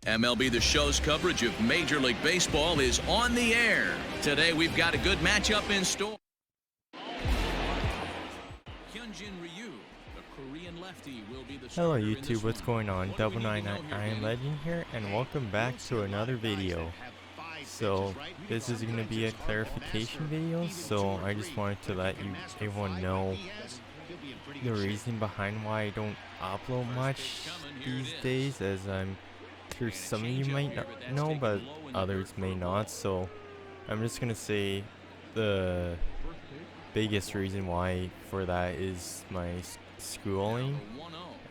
MLB The Show's coverage of Major League Baseball is on the air. Today we've got a good matchup in store. Hello YouTube, what's going on? Double 99 Iron Legend here, and welcome back to another video. So this is going to be a clarification video, so I just wanted to let everyone know the reason behind why I don't upload much these days, as I'm sure some of you might not know, but others may not. So I'm just going to say the biggest reason why for that is my schooling,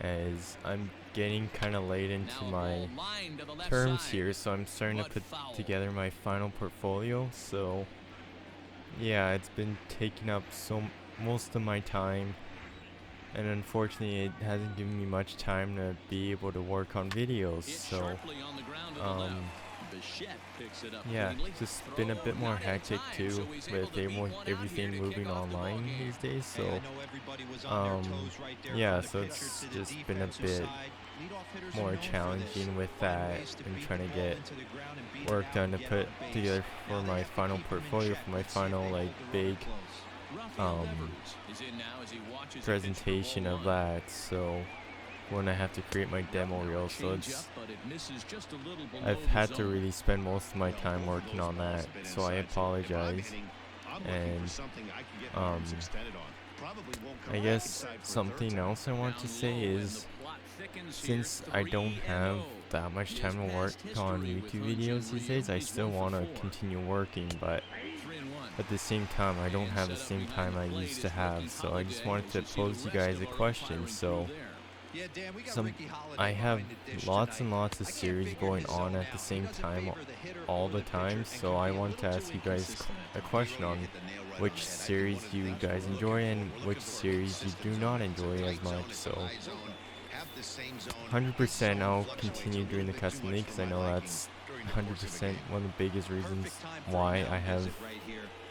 as I'm getting kind of late into my terms here, so I'm starting to put together my final portfolio. So yeah, it's been taking up most of my time, and unfortunately it hasn't given me much time to be able to work on videos. So yeah, it's just been a bit more hectic too, with everything moving online these days. So yeah, so it's just been a bit more challenging with that, and trying to get work done to put together for my final portfolio, for my final big presentation of that. So when I have to create my demo reel, so I've had to really spend most of my time working on that, so I apologize. And I guess something else I want to say is, since I don't have that much time to work on YouTube videos these days, I still want to continue working, but at the same time I don't have the same time I used to have. So I just wanted to pose you guys a question. So I have lots and lots of series going on at the same time all the time, so I want to ask you guys a question on which series you guys enjoy and which series you do not enjoy as much. So 100% I'll continue doing the custom league, because I know that's 100% one of the biggest reasons why I have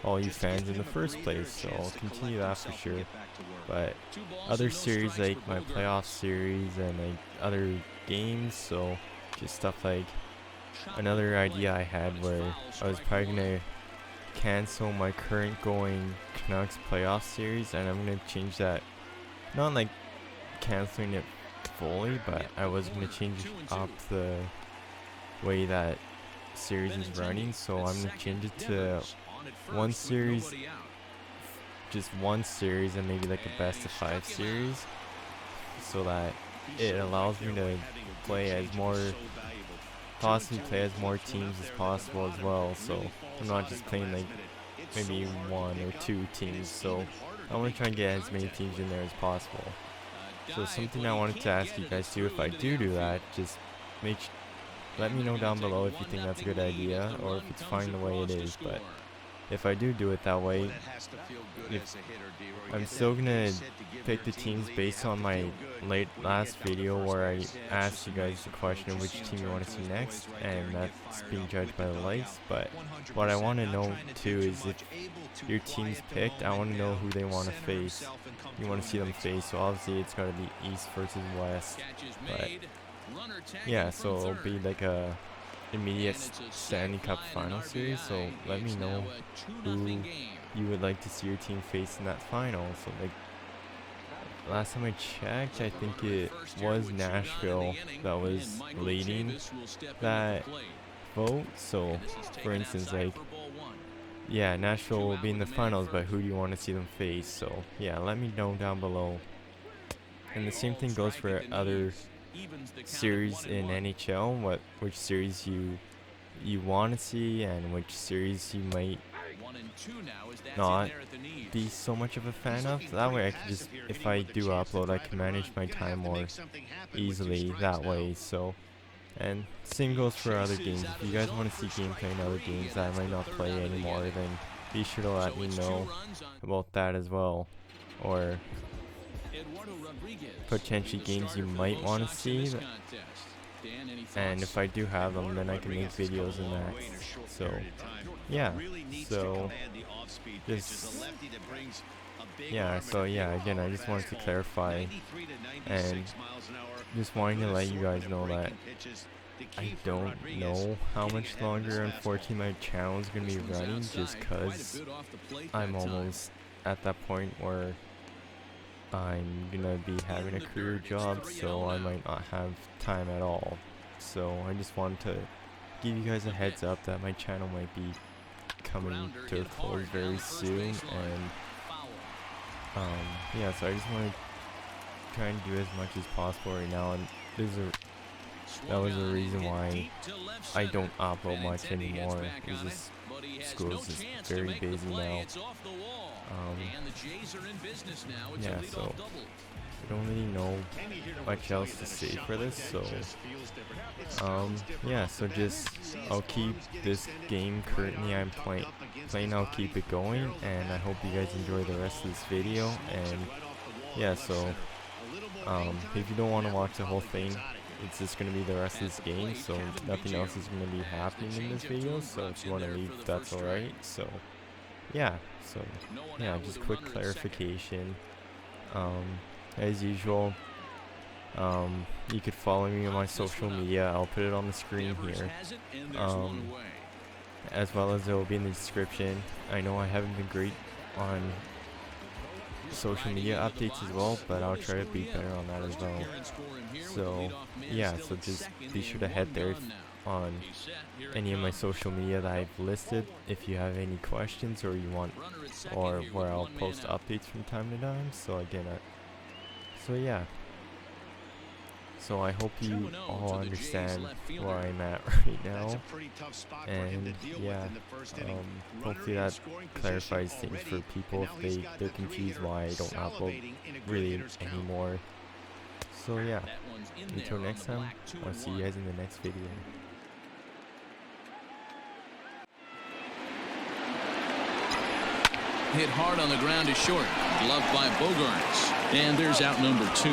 all you fans in the first place, so I'll continue that for sure. But other series like my playoff series and other games, so just stuff like, another idea I had where I was probably gonna cancel my current going Canucks playoff series, and I'm gonna change that, not like canceling it fully, but I was gonna change up the way that series is running. So I'm gonna change it to one series, just one series, and maybe like a best of 5 series, so that it allows me to play as more teams as possible as well. So I'm not just playing like maybe 1 or 2 teams, so I want to try and get as many teams in there as possible. So something I wanted to ask you guys too, if I do that, just let me know down below if you think that's a good idea, or if it's fine the way it is. But if I do it that way, I'm still gonna pick the teams based on my last video where I asked you guys the question of which team you want to see next, and that's being judged by the likes. But what I want to know too is, if your team's picked, I want to know who they want to face. You want to see them face, so obviously it's gotta be East versus West. But yeah, so it'll be like a immediate Stanley Cup final series, so let me know who you would like to see your team face in that final. So like, last time I checked, I think it was Nashville that was leading that vote. So for instance, like, yeah, Nashville will be in the finals, but who do you want to see them face? So yeah, let me know down below. And the same thing goes for other series in NHL, which series you want to see, and which series you might not be so much of a fan of. That way I can just, if I do upload, I can manage my time more easily that way. So, and same goes for other games. If you guys want to see gameplay in other games that I might not play anymore, then be sure to let me know about that as well, or potentially games you might want to see, and if I do have them, then I can make videos in that. So yeah, so again, I just wanted to clarify, and just wanting to let you guys know that I don't know how much longer, unfortunately, my channel is going to be running, just because I'm almost at that point where I'm going to be having a career job, so I might not have time at all. So I just wanted to give you guys a heads up that my channel might be coming to a close very soon, and yeah, so I just want to try and do as much as possible right now, and that was the reason why I don't upload much anymore, because this school is just very busy now. Yeah, so I don't really know much else to say for this, so yeah, so just I'll keep this game currently I'm playing, I'll keep it going, and I hope you guys enjoy the rest of this video. And yeah, so if you don't want to watch the whole thing, it's just going to be the rest of this game, so nothing else is going to be happening in this video. So if you want to leave, that's alright. So yeah, just quick clarification. As usual, you could follow me on my social media. I'll put it on the screen here, as well as it will be in the description. I know I haven't been great on social media updates as well, but I'll try to be better on that as well. So yeah, so just be sure to head there on any of my social media that I've listed if you have any questions or you want, or where I'll post updates from time to time. So again, so yeah, so I hope you all understand where I'm at right now, and yeah, hopefully that clarifies things for people if they're confused why I don't upload really anymore. So yeah, until next time, I'll see you guys in the next video. Hit hard on the ground is short. Gloved by Bogarts. And there's out number 2.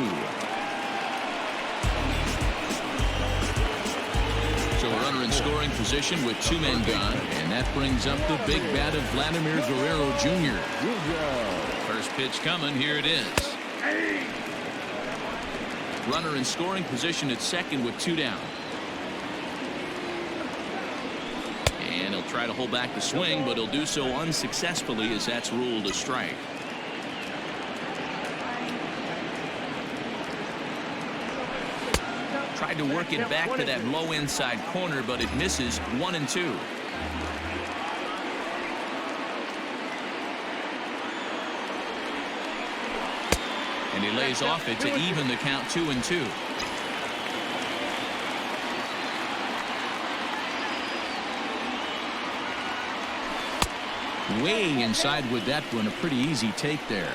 So a runner in scoring position with 2 men gone. And that brings up the big bat of Vladimir Guerrero Jr. First pitch coming. Here it is. Runner in scoring position at second with 2 down. And he'll try to hold back the swing, but he'll do so unsuccessfully as that's ruled a strike. Tried to work it back to that low inside corner, but it misses. 1-2. And he lays off it to even the count. 2-2. Way inside with that one. A pretty easy take there.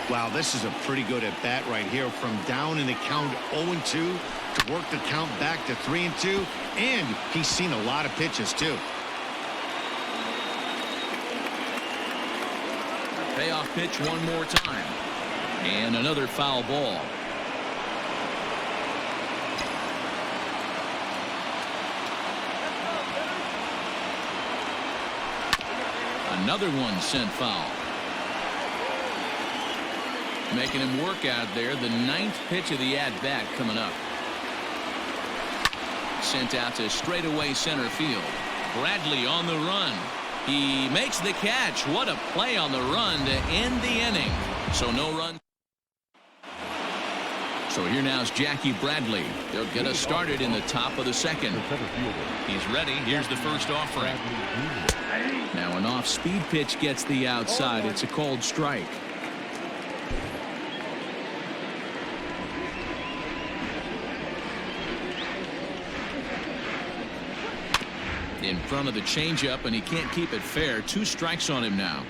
Wow, this is a pretty good at bat right here. From down in the count 0-2 to work the count back to 3-2, and he's seen a lot of pitches too. Payoff pitch one more time, and another foul ball. Another one sent foul. Making him work out there. The 9th pitch of the at-bat coming up. Sent out to straightaway center field. Bradley on the run. He makes the catch. What a play on the run to end the inning. So no run. So here now is Jackie Bradley. They'll get us started in the top of the second. He's ready. Here's the first offering. Now an off-speed pitch gets the outside. It's a called strike. In front of the changeup, and he can't keep it fair. 2 strikes on him now.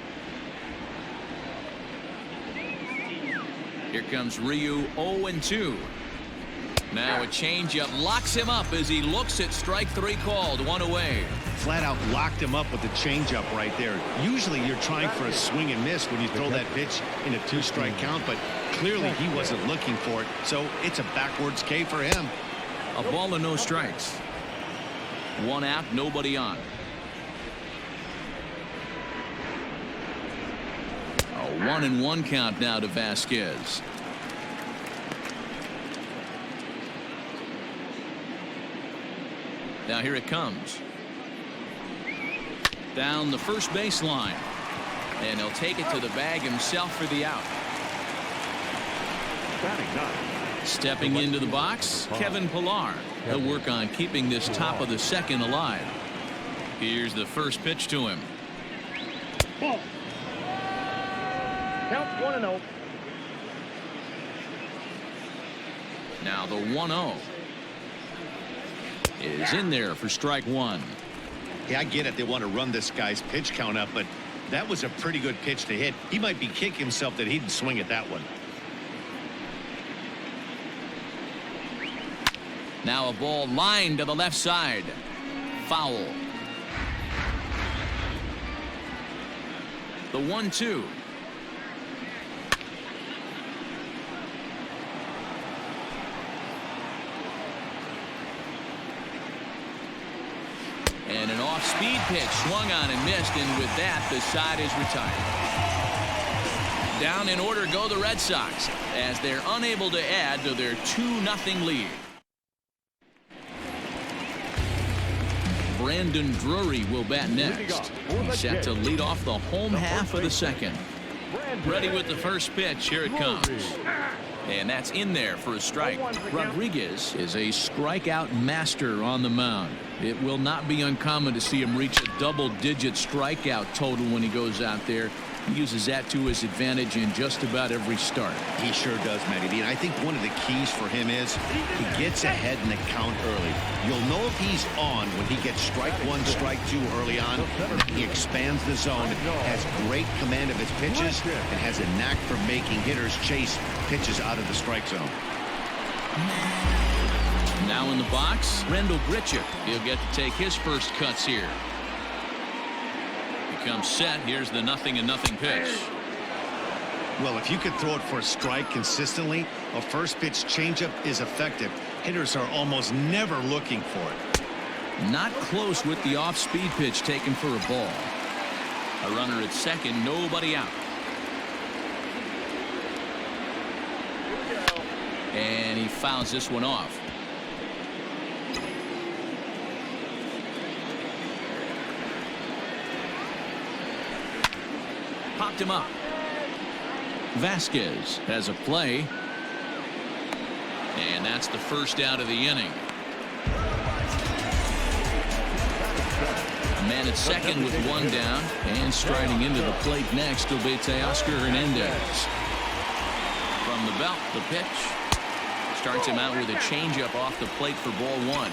Here comes Ryu. 0-2. Now a changeup locks him up as he looks at strike 3 called. 1 away. Flat out locked him up with the changeup right there. Usually you're trying for a swing and miss when you throw that pitch in a 2-strike count, but clearly he wasn't looking for it, so it's a backwards K for him. A ball and no strikes. 1 out, nobody on. A 1-1 count now to Vasquez. Now here it comes. Down the first baseline. And he'll take it to the bag himself for the out. Stepping into the box, Kevin Pillar. He'll work on keeping this top of the second alive. Here's the first pitch to him. Ball. Count 1-0. Now the 1-0 is in there for strike one. Yeah, I get it. They want to run this guy's pitch count up, but that was a pretty good pitch to hit. He might be kicking himself that he didn't swing at that one. Now a ball lined to the left side. Foul. The 1-2. And an off-speed pitch swung on and missed, and with that the side is retired. Down in order go the Red Sox as they're unable to add to their 2-0 lead. Brandon Drury will bat next. He's set to lead off the home half of the second. Ready with the first pitch. Here it comes. And that's in there for a strike. Rodriguez is a strikeout master on the mound. It will not be uncommon to see him reach a double-digit strikeout total when he goes out there. He uses that to his advantage in just about every start. He sure does, Matty B. And I think one of the keys for him is he gets ahead in the count early. You'll know if he's on when he gets strike one, strike two early on. He expands the zone, has great command of his pitches, and has a knack for making hitters chase pitches out of the strike zone. Now in the box, Randall Grichuk. He'll get to take his first cuts here. Comes set. Here's the 0-0 pitch. Well, if you could throw it for a strike consistently, a first pitch changeup is effective. Hitters are almost never looking for it. Not close with the off-speed pitch taken for a ball. A runner at second, nobody out. And he fouls this one off. Popped him up. Vasquez has a play. And that's the first out of the inning. A man at second with one down. And striding into the plate next will be Teoscar Hernandez. From the belt, the pitch. Starts him out with a changeup off the plate for ball one.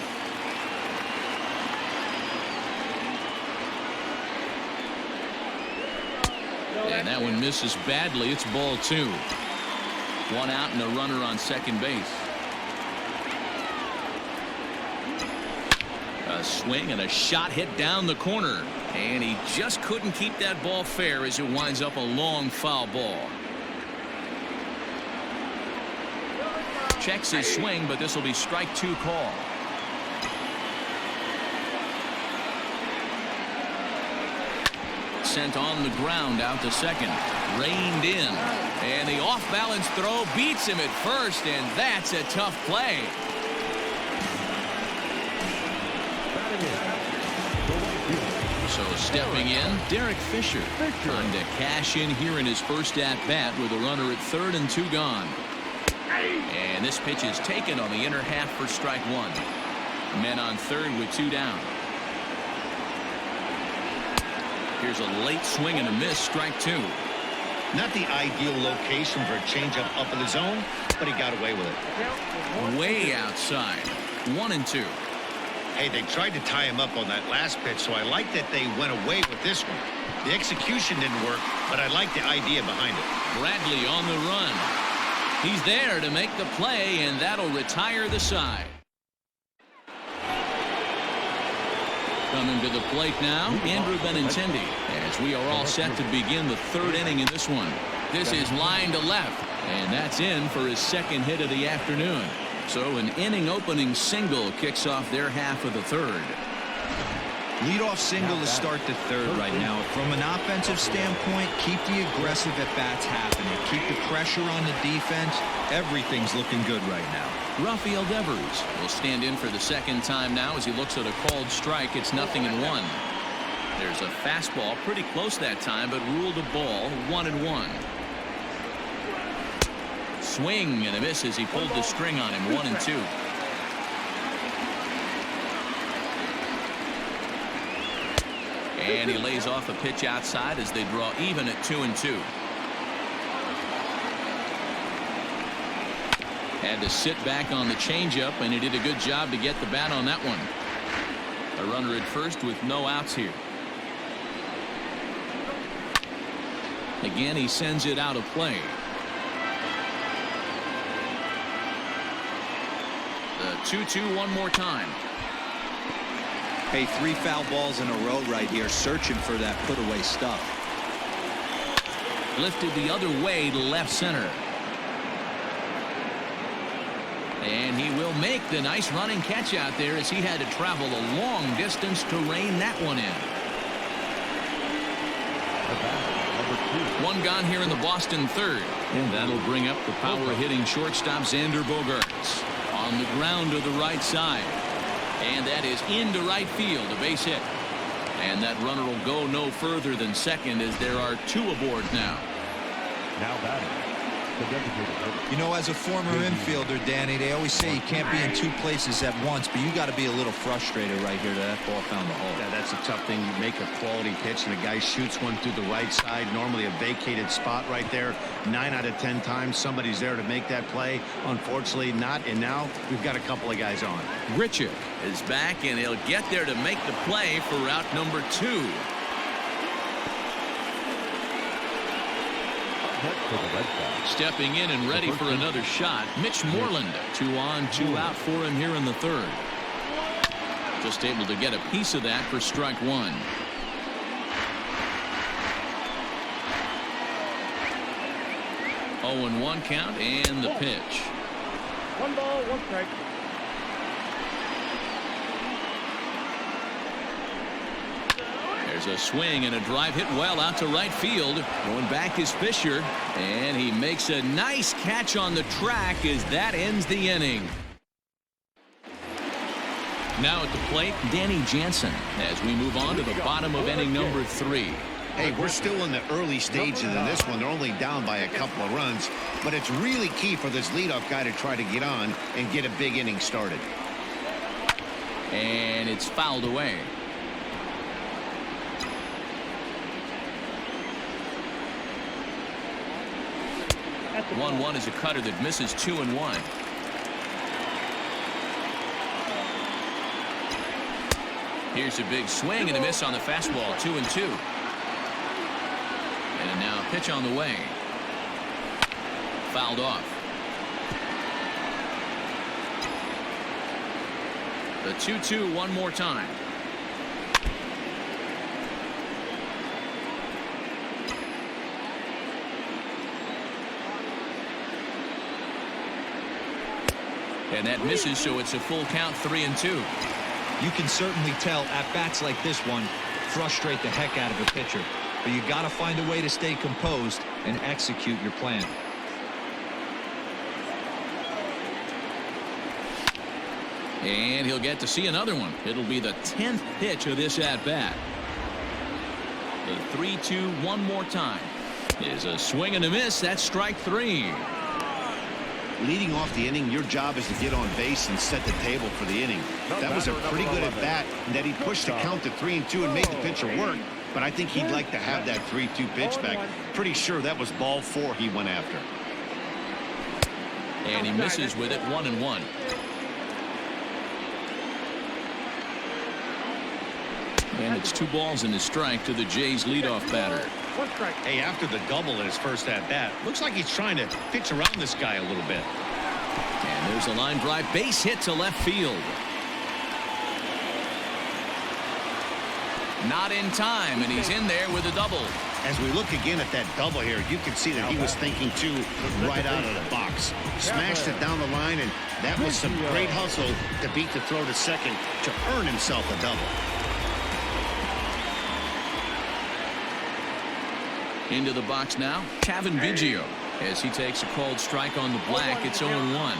And that one misses badly. It's ball two. One out and a runner on second base. A swing and a shot hit down the corner. And he just couldn't keep that ball fair as it winds up a long foul ball. Checks his swing, but this will be strike two call. Sent on the ground out to second. Reined in. And the off-balance throw beats him at first, and that's a tough play. So stepping in, Derek Fisher trying to cash in here in his first at-bat with a runner at third and two gone. And this pitch is taken on the inner half for strike one. Men on third with two down. Here's a late swing and a miss, strike two. Not the ideal location for a changeup up in the zone, but he got away with it. Way outside. 1-2. Hey, they tried to tie him up on that last pitch, so I like that they went away with this one. The execution didn't work, but I like the idea behind it. Bradley on the run. He's there to make the play, and that'll retire the side. Coming to the plate now, Andrew Benintendi, as we are all set to begin the third inning in this one. This is line to left, and that's in for his second hit of the afternoon. So an inning-opening single kicks off their half of the third. Leadoff single to start the third right now. From an offensive standpoint, keep the aggressive at-bats happening. Keep the pressure on the defense. Everything's looking good right now. Rafael Devers will stand in for the second time now as he looks at a called strike. It's 0-1. There's a fastball pretty close that time, but ruled a ball. 1-1. Swing and a miss as he pulled the string on him. 1-2. And he lays off a pitch outside as they draw even at 2-2. Had to sit back on the changeup, and he did a good job to get the bat on that one. A runner at first with no outs here. Again, he sends it out of play. The 2-2 one more time. Hey, 3 foul balls in a row right here, searching for that put-away stuff. Lifted the other way to left center. And he will make the nice running catch out there as he had to travel a long distance to rein that one in. One gone here in the Boston third. And that'll bring up the power-hitting shortstop Xander Bogaerts on the ground to the right side. And that is into right field, a base hit. And that runner will go no further than second as there are 2 aboard now. Now batting. You know, as a former infielder, Danny, they always say you can't be in 2 places at once, but you got to be a little frustrated right here that ball found the hole. Yeah, that's a tough thing. You make a quality pitch and a guy shoots one through the right side, normally a vacated spot right there. 9 out of 10 times somebody's there to make that play. Unfortunately not, and now we've got a couple of guys on. Grichuk is back, and he'll get there to make the play for route number 2. Stepping in and ready for another shot, Mitch Moreland. 2 on, 2 out for him here in the third. Just able to get a piece of that for strike 1. Oh, and 1 count, and the pitch. 1 ball, 1 strike. There's a swing and a drive hit well out to right field. Going back is Fisher, and he makes a nice catch on the track as that ends the inning. Now at the plate, Danny Jansen as we move on to the bottom of inning number 3. Hey, we're still in the early stages of this one. They're only down by a couple of runs, but it's really key for this leadoff guy to try to get on and get a big inning started. And it's fouled away. At the 1-1 is a cutter that misses 2-1. Here's a big swing and a miss on the fastball. 2-2. And now a pitch on the way. Fouled off. The 2-2 one more time. And that misses, so it's a full count. 3-2. You can certainly tell at bats like this one frustrate the heck out of a pitcher, but you got to find a way to stay composed and execute your plan. And he'll get to see another one. It'll be the 10th pitch of this at bat. The 3-2 one more time is a swing and a miss. That's strike 3. Leading off the inning, your job is to get on base and set the table for the inning. That was a pretty good at bat, and that he pushed the count to 3-2 and made the pitcher work. But I think he'd like to have that 3-2 pitch back. Pretty sure that was ball 4 he went after. And he misses with it. 1-1. And it's 2 balls and a strike to the Jays leadoff batter. 1 strike. Hey, after the double in his first at bat, looks like he's trying to pitch around this guy a little bit. And there's a line drive base hit to left field. Not in time, and he's in there with a double. As we look again at that double here, you can see that he was thinking too right out of the box. Smashed it down the line, and that was some great hustle to beat the throw to second to earn himself a double. Into the box now, Kevin Biggio. As he takes a called strike on the black, it's 0-1.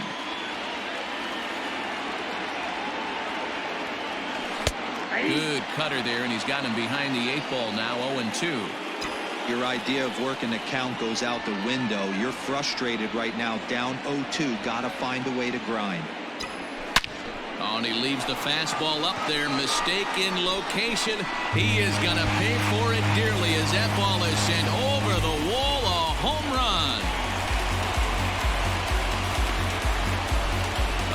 Good cutter there, and he's got him behind the 8-ball now, 0-2. Your idea of working the count goes out the window. You're frustrated right now, down 0-2. Got to find a way to grind. Oh, and he leaves the fastball up there. Mistake in location. He is going to pay for it dearly as that ball is sent over the wall. A home run.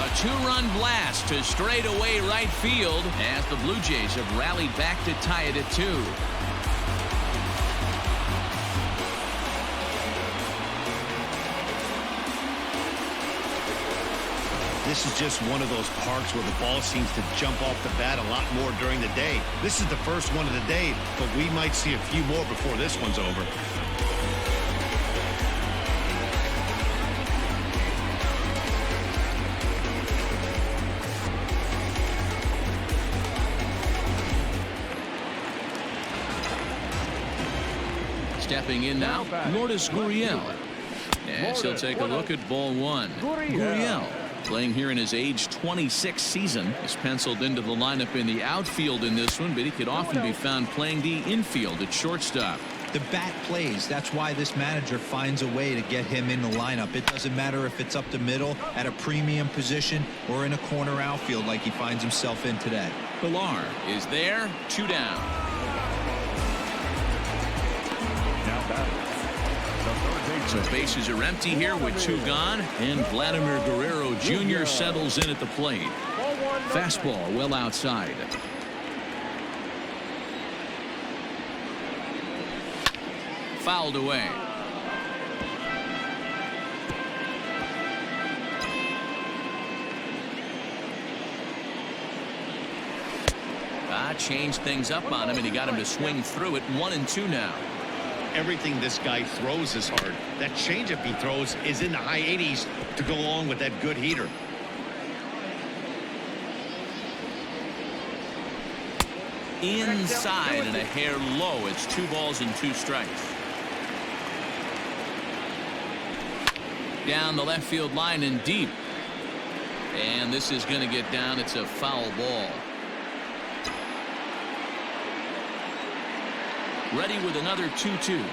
A 2-run blast to straightaway right field as the Blue Jays have rallied back to tie it at 2. This is just one of those parks where the ball seems to jump off the bat a lot more during the day. This is the first one of the day, but we might see a few more before this one's over. Stepping in now, Lourdes Gurriel. As he'll take a look at ball 1. Gurriel, playing here in his age 26 season, is penciled into the lineup in the outfield in this one, but he could often be found playing the infield at shortstop. The bat plays. That's why this manager finds a way to get him in the lineup. It doesn't matter if it's up the middle at a premium position or in a corner outfield like he finds himself in today. Pilar is there, 2 down. Now batting. So bases are empty here with 2 gone, and Vladimir Guerrero Jr. settles in at the plate. Fastball well outside. Fouled away. Changed things up on him, and he got him to swing through it. 1-2 now. Everything this guy throws is hard. That changeup he throws is in the high 80s to go along with that good heater. Inside and a hair low. It's 2 balls and 2 strikes. Down the left field line and deep. And this is going to get down. It's a foul ball. Ready with another 2-2.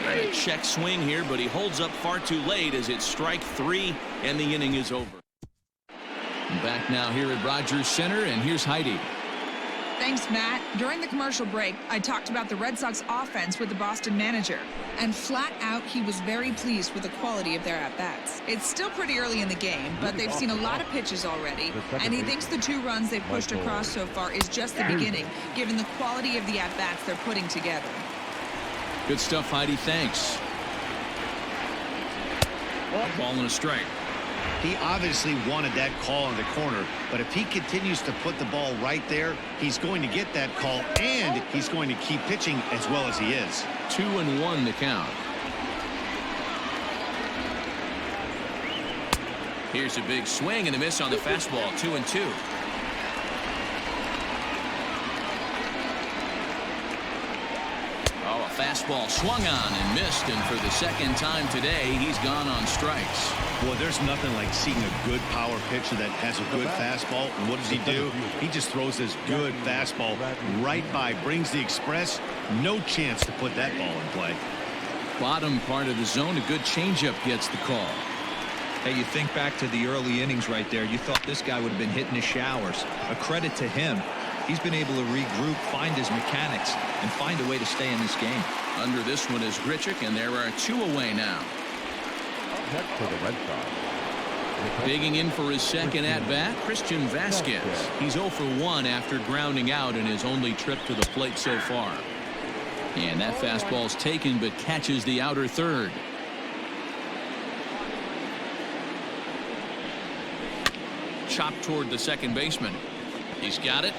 And a check swing here, but he holds up far too late as it's strike 3 and the inning is over. Back now here at Rogers Center, and here's Heidi. Thanks, Matt. During the commercial break, I talked about the Red Sox offense with the Boston manager. And flat out, he was very pleased with the quality of their at-bats. It's still pretty early in the game, but they've seen a lot of pitches already. And he thinks the 2 runs they've pushed across so far is just the beginning, given the quality of the at-bats they're putting together. Good stuff, Heidi. Thanks. Ball and a strike. He obviously wanted that call in the corner, but if he continues to put the ball right there, he's going to get that call, and he's going to keep pitching as well as he is. 2-1 the count. Here's a big swing and a miss on the fastball. 2-2. Oh, a fastball swung on and missed, and for the second time today, he's gone on strikes. Boy, there's nothing like seeing a good power pitcher that has a good fastball. And what does he do? He just throws this good fastball right by, brings the express. No chance to put that ball in play. Bottom part of the zone, a good changeup gets the call. Hey, you think back to the early innings right there. You thought this guy would have been hitting his showers. A credit to him. He's been able to regroup, find his mechanics, and find a way to stay in this game. Under this one is Grichuk, and there are 2 away now. For the Red Sox. Digging in for his second at-bat, Christian Vasquez. He's 0 for 1 after grounding out in his only trip to the plate so far. And that fastball's taken, but catches the outer third. Chopped toward the second baseman. He's got it.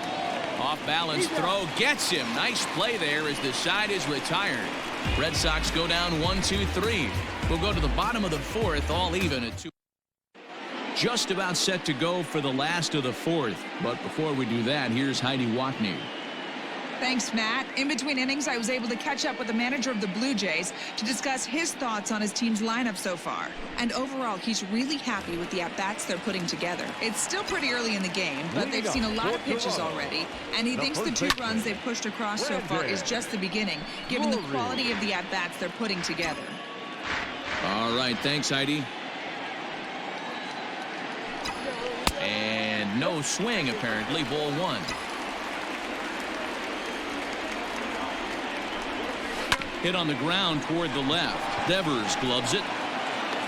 Off balance throw gets him. Nice play there as the side is retired. Red Sox go down 1-2-3. We'll go to the bottom of the 4th, all even at 2. Just about set to go for the last of the 4th. But before we do that, here's Heidi Watney. Thanks, Matt. In between innings, I was able to catch up with the manager of the Blue Jays to discuss his thoughts on his team's lineup so far. And overall, he's really happy with the at-bats they're putting together. It's still pretty early in the game, but they've seen a lot of pitches already, and he thinks the 2 runs they've pushed across so far is just the beginning, given the quality of the at-bats they're putting together. All right, thanks, Heidi. And no swing, apparently. Ball 1. Hit on the ground toward the left. Devers gloves it.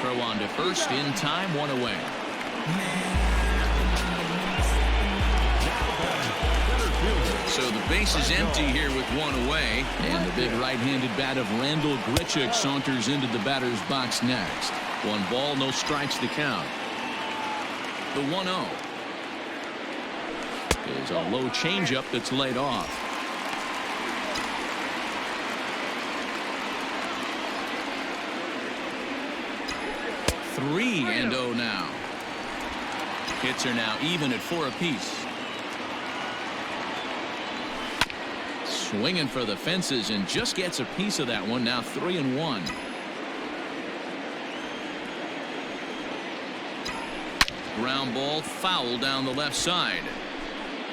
Throw on to first in time, 1 away. So the base is empty here with 1 away. And the big right-handed bat of Randall Grichuk saunters into the batter's box next. 1 ball, no strikes to count. The 1-0 is a low changeup that's laid off. 3-0 now. Hits are now even at 4 apiece. Swinging for the fences and just gets a piece of that one. Now 3-1. Ground ball foul down the left side.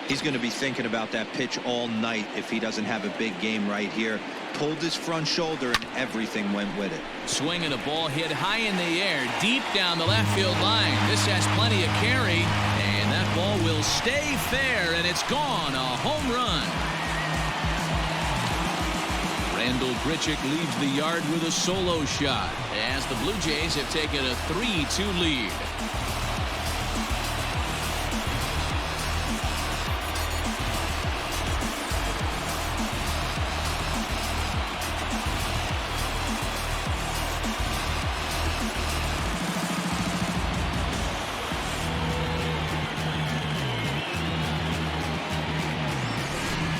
He's going to be thinking about that pitch all night if he doesn't have a big game right here. Pulled his front shoulder and everything went with it. Swinging a ball hit high in the air, deep down the left field line. This has plenty of carry, and that ball will stay fair, and it's gone. A home run. Randall Grichuk leaves the yard with a solo shot as the Blue Jays have taken a 3-2 lead.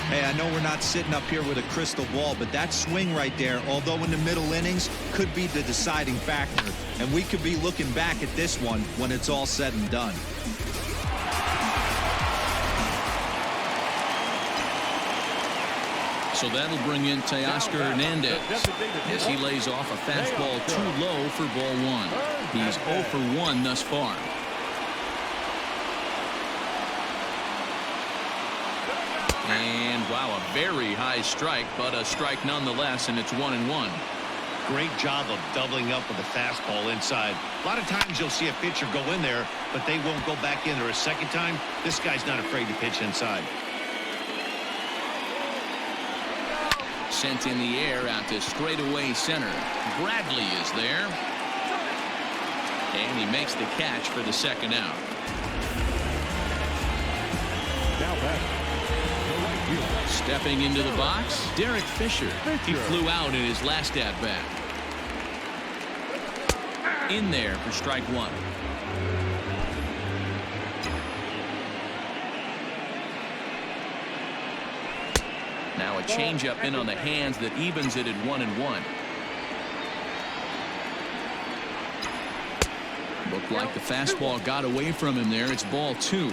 Hey, I know we're not sitting up here with a crystal ball, but that swing right there, although in the middle innings, could be the deciding factor. And we could be looking back at this one when it's all said and done. So that'll bring in Teoscar Hernandez as he lays off a fastball too low for ball 1. He's 0 for 1 thus far. And wow, a very high strike, but a strike nonetheless, and it's 1-1. Great job of doubling up with a fastball inside. A lot of times you'll see a pitcher go in there, but they won't go back in there a second time. This guy's not afraid to pitch inside. Sent in the air out to straightaway center. Bradley is there. And he makes the catch for the second out. Now back. Stepping into the box, Derek Fisher. He flew out in his last at-bat. In there for strike 1. Now a changeup in on the hands that evens it at 1-1. Looked like the fastball got away from him there. It's ball 2.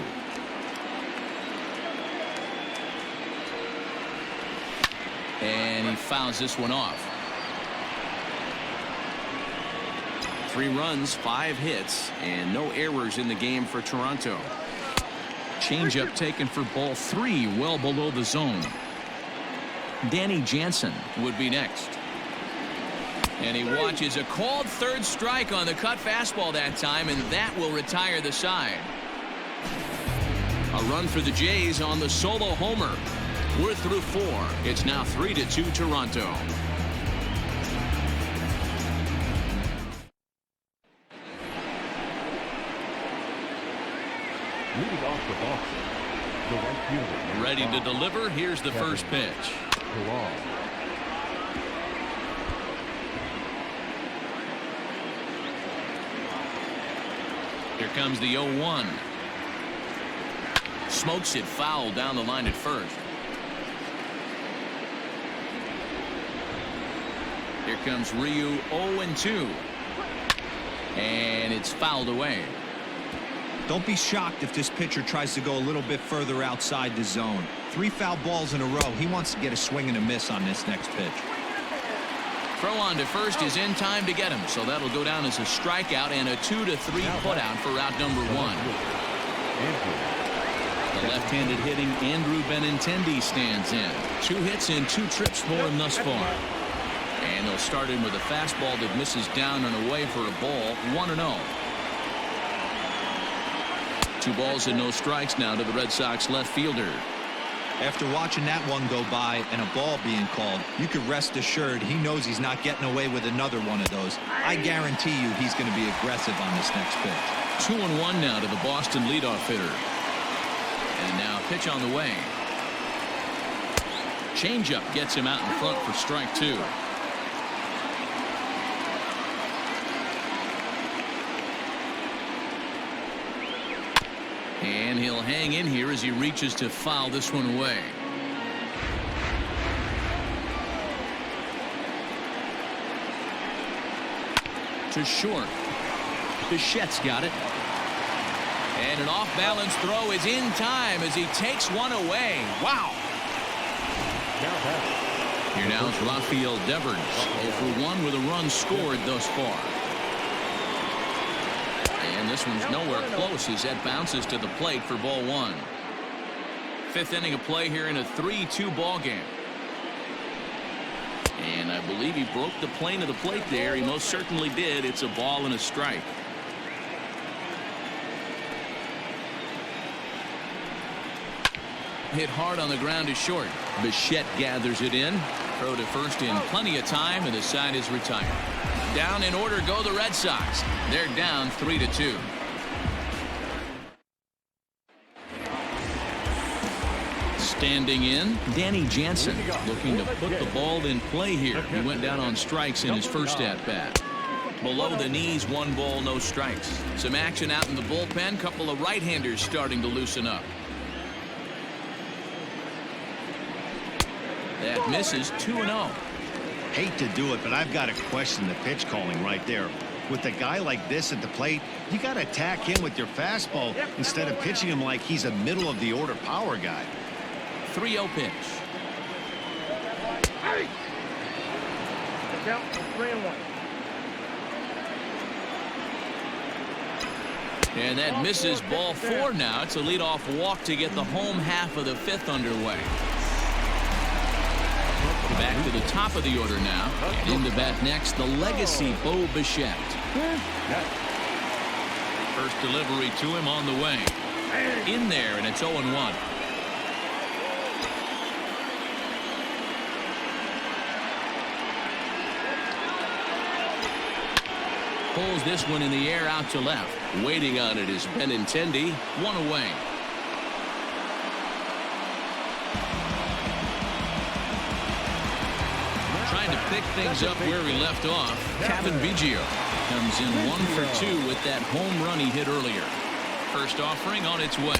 And he fouls this one off. 3 runs, 5 hits, and no errors in the game for Toronto. Changeup taken for ball 3, well below the zone. Danny Jansen would be next. And he watches a called third strike on the cut fastball that time, and that will retire the side. A run for the Jays on the solo homer. We're through 4. It's now 3-2 Toronto. Leading off the box, the right fielder. Ready to deliver. Here's the first pitch. Here comes the 0-1. Smokes it foul down the line at first. Here comes Ryu, 0-2. And it's fouled away. Don't be shocked if this pitcher tries to go a little bit further outside the zone. 3 foul balls in a row. He wants to get a swing and a miss on this next pitch. Throw on to first is in time to get him, so that'll go down as a strikeout and a 2-3 putout for out number 1. The left-handed hitting Andrew Benintendi stands in. 2 hits and 2 trips for him thus far. And they'll start in with a fastball that misses down and away for a ball, 1-0. 2 balls and no strikes now to the Red Sox left fielder. After watching that one go by and a ball being called, you can rest assured he knows he's not getting away with another one of those. I guarantee you he's going to be aggressive on this next pitch. 2-1 now to the Boston leadoff hitter. And now pitch on the way. Changeup gets him out in front for strike 2. And he'll hang in here as he reaches to foul this one away. To short. Bichette's got it. And an off-balance throw is in time as he takes one away. Wow. Here now is Rafael Devers, 0 for 1 with a run scored thus far. And this one's nowhere close as that bounces to the plate for ball 1. 5th inning of play here in a 3-2 ball game. And I believe he broke the plane of the plate there. He most certainly did. It's a ball and a strike. Hit hard on the ground to short. Bichette gathers it in. Throw to first in plenty of time, and the side is retired. Down in order go the Red Sox. They're down 3-2. Standing in, Danny Jansen looking to put the ball in play here. He went down on strikes in his first at-bat. Below the knees, 1 ball, no strikes. Some action out in the bullpen. Couple of right-handers starting to loosen up. That misses. 2-0. Hate to do it, but I've got to question the pitch calling right there. With a guy like this at the plate, you got to attack him with your fastball instead of pitching him like he's a middle-of-the-order power guy. 3-0 pitch. Hey! Count 3-1. And that misses. Ball 4 now. It's a leadoff walk to get the home half of the 5th underway. Back to the top of the order now. And in the bat next, the legacy Bo Bichette. First delivery to him on the way. In there, and it's 0-1. Pulls this one in the air out to left. Waiting on it is Benintendi. 1 away. Trying to pick things up where he left off. Kevin Biggio comes in 1 for 2 with that home run he hit earlier. First offering on its way.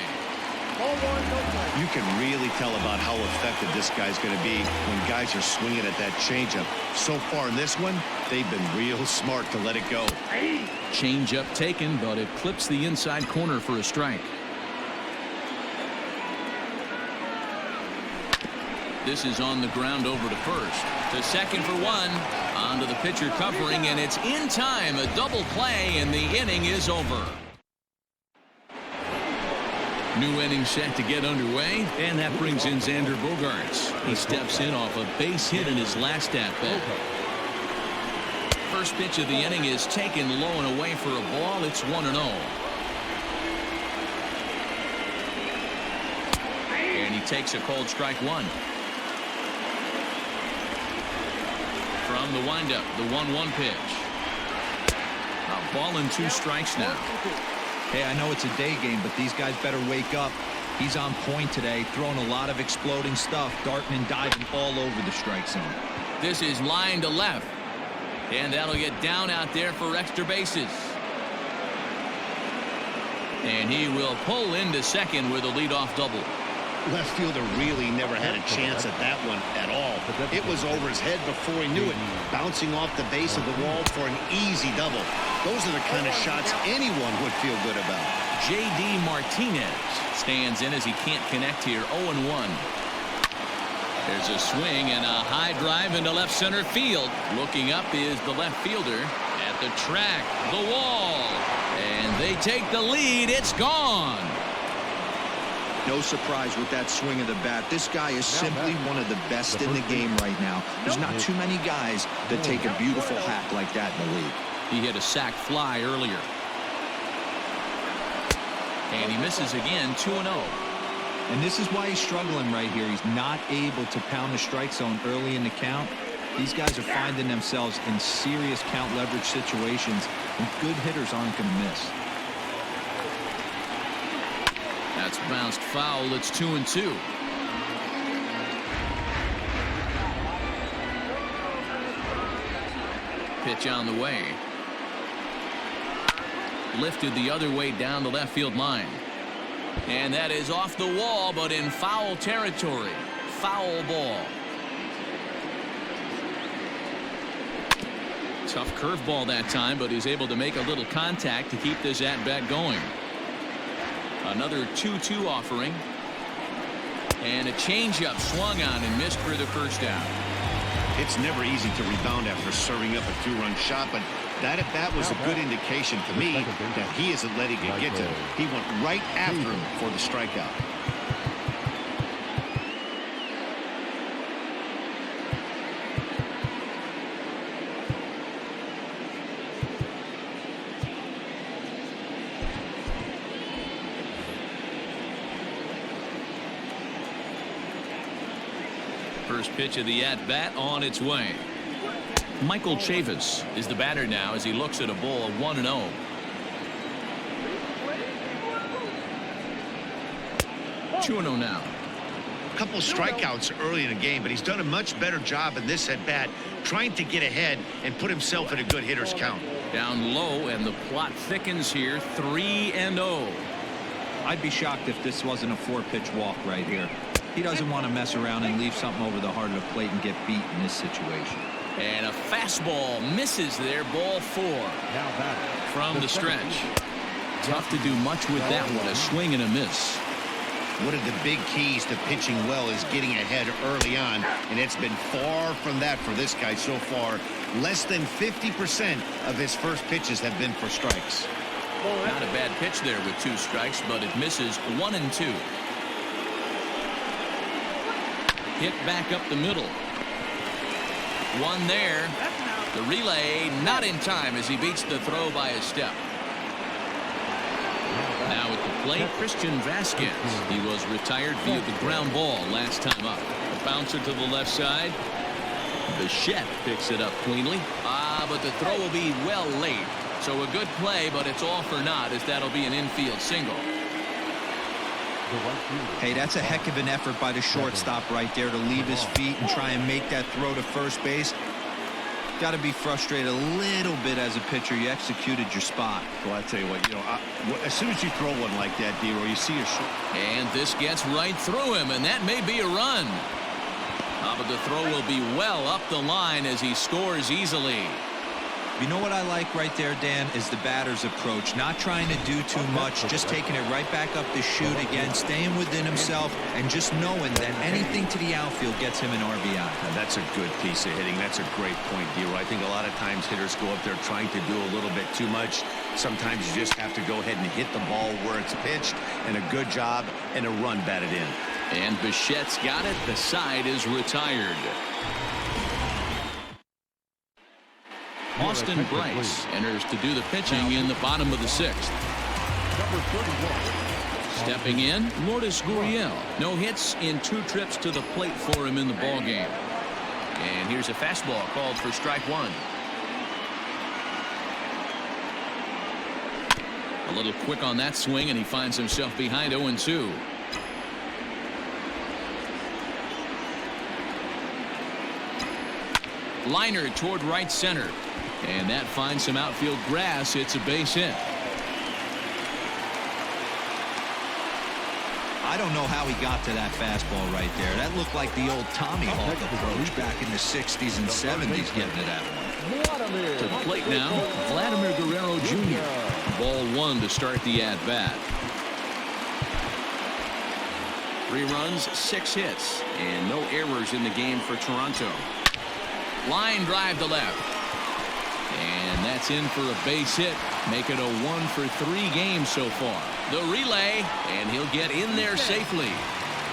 You can really tell about how effective this guy's going to be when guys are swinging at that changeup. So far in this one, they've been real smart to let it go. Changeup taken, but it clips the inside corner for a strike. This is on the ground over to first. To second for 1. Onto the pitcher covering, and it's in time. A double play, and the inning is over. New inning set to get underway, and that brings in Xander Bogaerts. He steps in off a base hit in his last at-bat. First pitch of the inning is taken low and away for a ball. It's 1-0. And he takes a called strike 1. From the windup, the 1-1 pitch. A ball and 2 strikes now. Hey, I know it's a day game, but these guys better wake up. He's on point today, throwing a lot of exploding stuff, darting and diving all over the strike zone. This is line to left. And that'll get down out there for extra bases. And he will pull into second with a leadoff double. left fielder really never had a chance at that one at all. It was over his head before he knew it, bouncing off the base of the wall for an easy double. Those are the kind of shots anyone would feel good about. J.D. Martinez stands in as he can't connect here. 0-1. There's a swing and a high drive into left center field. Looking up is the left fielder at the track, the wall, and they take the lead. It's gone. No surprise with that swing of the bat. This guy is simply one of the best in the game right now. There's not too many guys that take a beautiful hack like that in the league. He hit a sac fly earlier. And he misses again. 2-0. And this is why he's struggling right here. He's not able to pound the strike zone early in the count. These guys are finding themselves in serious count leverage situations, and good hitters aren't going to miss. That's bounced foul. It's 2-2. Pitch on the way. Lifted the other way down the left field line. And that is off the wall, but in foul territory. Foul ball. Tough curveball that time, but he's able to make a little contact to keep this at-bat going. Another 2-2 offering. And a changeup swung on and missed for the first out. It's never easy to rebound after serving up a two-run shot, but that at-bat was a good indication to me that he isn't letting it get to him. He went right after him for the strikeout. First pitch of the at-bat on its way. Michael Chavis is the batter now as he looks at a ball 1-0. Two 2-0 now. A couple strikeouts early in the game, but he's done a much better job in this at-bat trying to get ahead and put himself in a good hitter's count. Down low, and the plot thickens here. 3-0. I'd be shocked if this wasn't a 4-pitch walk right here. He doesn't want to mess around and leave something over the heart of the plate and get beat in this situation. And a fastball misses there. Ball 4 from the stretch. Tough to do much with that one. A swing and a miss. One of the big keys to pitching well is getting ahead early on, and it's been far from that for this guy so far. Less than 50% of his first pitches have been for strikes. Not a bad pitch there with 2 strikes, but it misses 1 and 2. Hit back up the middle. One there. The relay not in time as he beats the throw by a step. Now at the plate, Christian Vasquez. He was retired via the ground ball last time up. A bouncer to the left side. Bichette picks it up cleanly. But the throw will be well late. So a good play, but it's all for naught as that'll be an infield single. Hey, that's a heck of an effort by the shortstop right there to leave his feet and try and make that throw to first base. Got to be frustrated a little bit as a pitcher. You executed your spot. Well, I tell you what, as soon as you throw one like that, D-Roy, you see a short. And this gets right through him, and that may be a run. But the throw will be well up the line as he scores easily. You know what I like right there, Dan, is the batter's approach. Not trying to do too much, just taking it right back up the chute again, staying within himself, and just knowing that anything to the outfield gets him an RBI. Now, that's a good piece of hitting. That's a great point, D-Roy. I think a lot of times hitters go up there trying to do a little bit too much. Sometimes you just have to go ahead and hit the ball where it's pitched, and a good job and a run batted in. And Bichette's got it. The side is retired. Austin Bryce enters to do the pitching in the bottom of the 6th. Stepping in, Lourdes Gurriel. No hits in 2 trips to the plate for him in the ballgame. And here's a fastball called for strike 1. A little quick on that swing, and he finds himself behind 0-2. Liner toward right center. And that finds some outfield grass. It's a base hit. I don't know how he got to that fastball right there. That looked like the old Tommy Hawk approach back in the 60s and 70s getting to that one. To the plate now, Vladimir Guerrero Jr. Ball 1 to start the at-bat. 3 runs, 6 hits, and no errors in the game for Toronto. Line drive to left. And that's in for a base hit. Make it a 1-for-3 game so far. The relay, and he'll get in there safely.